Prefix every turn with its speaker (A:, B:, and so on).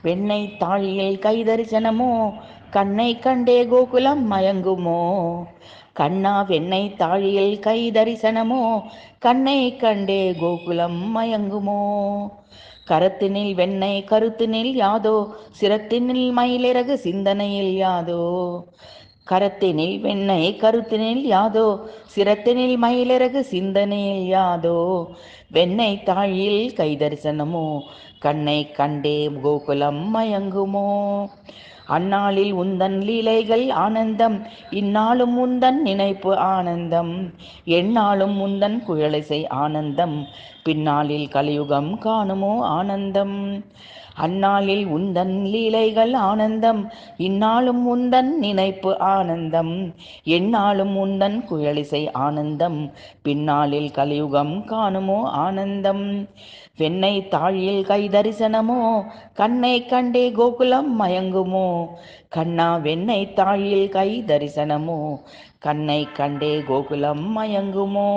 A: வெண்ணை தாழியில் கை தரிசனமோ, கண்ணை கண்டே கோகுலம் மயங்குமோ. கண்ணா வெண்ணை தாழியில் கை தரிசனமோ, கண்ணை கண்டே கோகுலம் மயங்குமோ. கரத்தினில் வெண்ணை கருத்தினில் யாதோ, சிரத்தினில் மயிலிறகு சிந்தனையில் யாதோ. கரத்தினில் வெண்ணை கருத்தினில் யாதோ, சிரத்தினில் மயிலிறகு சிந்தனையில் யாதோ. வெண்ணை தாழியில் கை தரிசனமோ, கண்ணை கண்டே கோகுலம் மயங்குமோ. அந்நாளில் உந்தன் லீலைகள் ஆனந்தம், இந்நாளும் உந்தன் நினைப்பு ஆனந்தம். எந்நாளும் உந்தன் குழலிசை ஆனந்தம், பின்னாளில் கலியுகம் காணுமோ ஆனந்தம். அந்நாளில் உந்தன் லீலைகள் ஆனந்தம், இந்நாளும் உந்தன் நினைப்பு ஆனந்தம். எந்நாளும் உந்தன் குழலிசை ஆனந்தம், பின்னாளில் கலியுகம் காணுமோ ஆனந்தம். வெண்ணை தாழியில் கை தரிசனமோ, கண்ணை கண்டே கோகுலம் மயங்குமோ. கண்ணா வெண்ணை தாழியில் கை தரிசனமோ, கண்ணை கண்டே கோகுலம் மயங்குமோ.